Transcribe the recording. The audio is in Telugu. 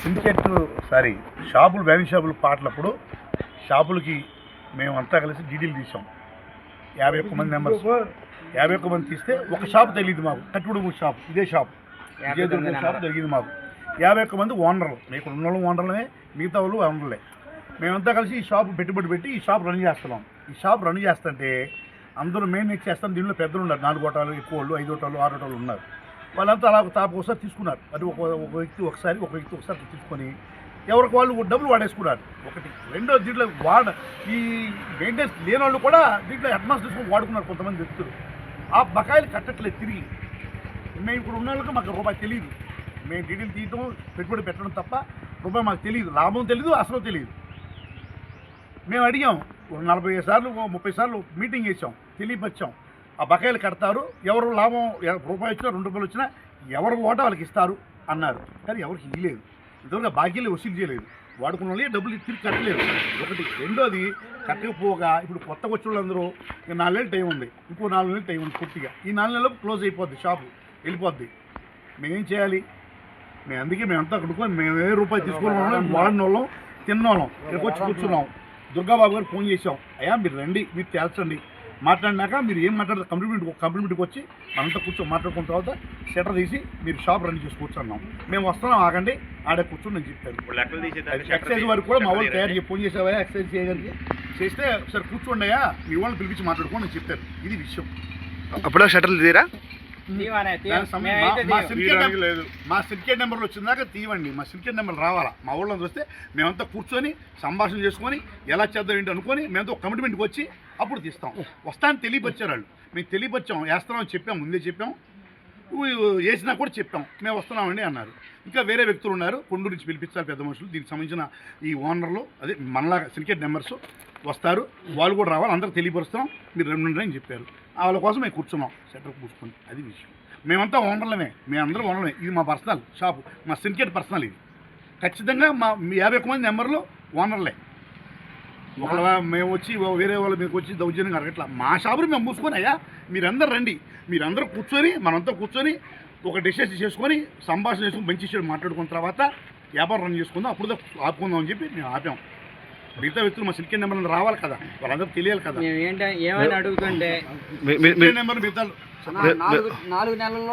సిండికేట్ షాపులు వ్యాన్ షాపులు పాటలప్పుడు షాపులకి మేమంతా కలిసి డీడీలు తీసాం. 51 మంది మెంబర్స్, 51 మంది తీస్తే ఒక షాప్ తెలియదు మాకు. కట్టుబడి షాప్, ఇదే షాప్ షాప్ జరిగింది మాకు. 51 మంది ఓనర్లు, మీకు ఉన్న వాళ్ళు ఓనర్లే, మిగతా వాళ్ళు ఓనర్లే. మేమంతా కలిసి ఈ షాప్ పెట్టుబడి పెట్టి ఈ షాప్ రన్ చేస్తున్నాం. ఈ షాప్ రన్ చేస్తుంటే అందరూ మెయింటెనెన్స్ చేస్తాం. దీనిలో పెద్దలు ఉన్నారు, 4 ఓటాలు, ఎక్కువ వాళ్ళు, 5 ఓటాలు, 6 ఓటాలు ఉన్నారు. వాళ్ళంతా అలా తాపు ఒకసారి తీసుకున్నారు. అది ఒక వ్యక్తి ఒకసారి తీసుకొని ఎవరికి వాళ్ళు డబ్బులు వాడేసుకున్నారు. ఒకటి. రెండో, దీంట్లో ఈ మెయింటెనెన్స్ లేని వాళ్ళు కూడా దీంట్లో అడ్వాన్స్ తీసుకొని వాడుకున్నారు కొంతమంది వ్యక్తులు. ఆ బకాయిలు కట్టట్లేదు తిరిగి. మేము ఇప్పుడు ఉన్న వాళ్ళకి మాకు రూపాయి తెలియదు. మేము డీడీలు తీయటం, పెట్టుబడి పెట్టడం తప్ప రూపాయి మాకు తెలియదు. లాభం తెలియదు, అసలు తెలియదు. మేము అడిగాం 40 సార్లు 30 సార్లు మీటింగ్ చేసాం, తెలియపరిచాం. ఆ బకాయిలు కడతారు, ఎవరు లాభం రూపాయి వచ్చినా 2 రూపాయలు వచ్చినా ఎవరు ఓట వాళ్ళకి ఇస్తారు అన్నారు. కానీ ఎవరికి ఇవ్వలేదు. ఇంతవరకు బాకీలు వసూలు చేయలేదు. వాడుకున్న వాళ్ళే డబ్బులు తిరిగి కట్టలేదు. ఒకటి. రెండోది, కట్టకపోగా ఇప్పుడు కొత్తగా వచ్చిన వాళ్ళందరూ 4 నెలలు టైం ఉంది, ఇంకో 4 నెలలు టైం ఉంది పూర్తిగా. ఈ 4 నెలలకు క్లోజ్ అయిపోద్ది, షాపు వెళ్ళిపోద్ది. మేమేం చేయాలి? అందుకే మేమంతా కడుక్కొని మేము ఏ రూపాయి తీసుకున్న వాళ్ళం, వాడిన వాళ్ళం, తిన్న వాళ్ళం ఇక్కడికి వచ్చి కూర్చున్నాం. దుర్గాబాబు గారు ఫోన్ చేసాం, అయ్యా మీరు రండి, మీరు తేల్చండి. మాట్లాడినాక మీరు ఏం మాట్లాడతారు కంప్లీట్మెంట్కి వచ్చి మనంతా మాట్లాడుకున్న తర్వాత షటర్ తీసి మీరు షాప్ రన్ చేసి కూర్చున్నాం. మేము వస్తున్నాం, ఆగండి, ఆడే కూర్చొని నేను చెప్పాను. ఎక్సైజ్ వరకు కూడా మా వాళ్ళు తయారు చేసి ఫోన్ చేసావా ఎక్సైజ్ చేయగలిగి చేస్తే సరే కూర్చోండి అయ్యా, మీ వాళ్ళని పిలిపించి మాట్లాడుకోండి నేను చెప్పాను. ఇది విషయం. అప్పుడు షటర్లు తీరా మా సిలికేట్ నెంబర్లు వచ్చిందాక తీయండి. మా సిలికేట్ నెంబర్ రావాలా. మా ఊళ్ళో వస్తే మేమంతా కూర్చొని సంభాషణ చేసుకొని ఎలా చేద్దాం ఏంటి అనుకొని మేమంతా ఒక కమిట్మెంట్కి వచ్చి అప్పుడు తీస్తాం. వస్తానని తెలియపరిచారు వాళ్ళు. మేము తెలియపరిచాం, వేస్తున్నామని చెప్పాం, ముందే చెప్పాం, వేసినా కూడా చెప్పాం మేము వస్తున్నామండి అన్నారు. ఇంకా వేరే వ్యక్తులు ఉన్నారు, కొండూరు నుంచి పిలిపించాలి పెద్ద మనుషులు. దీనికి సంబంధించిన ఈ ఓనర్లు, అదే మనలాగా సిలికేట్ నెంబర్స్ వస్తారు, వాళ్ళు కూడా రావాలి, అందరూ తెలియపరుస్తాం, మీరు 2 అని చెప్పారు. వాళ్ళ కోసం మేము కూర్చున్నాం సెటర్ కూర్చుని. అది విషయం. మేమంతా ఓనర్లమే, మేమందరం ఓనర్లమే. ఇది మా పర్సనల్ షాపు, మా సిండికేట్ పర్సనల్. ఇది ఖచ్చితంగా మా 51 మంది నెంబర్లు ఓనర్లే. ఒకవేళ మేము వచ్చి వేరే వాళ్ళు మీకు వచ్చి దౌర్జన్యంగా అడగట్లా. మా షాపుని మేము మూసుకొని, అయ్యా మీరందరూ రండి, మీరందరూ కూర్చొని మనంతా కూర్చొని ఒక డిస్కస్ చేసుకొని సంభాషణ చేసుకుని మంచి విషయాలు మాట్లాడుకున్న తర్వాత వ్యాపారం రన్ చేసుకుందాం, అప్పుడు ఆపుకుందాం అని చెప్పి మేము ఆపాం. మిగతా వ్యక్తులు మా సిలికేట్ నెంబర్ రావాలి కదా, వాళ్ళందరూ తెలియాలి కదా. ఏమని అడుగుతుంటే నెంబర్ మిగతా 4 నెలల్లో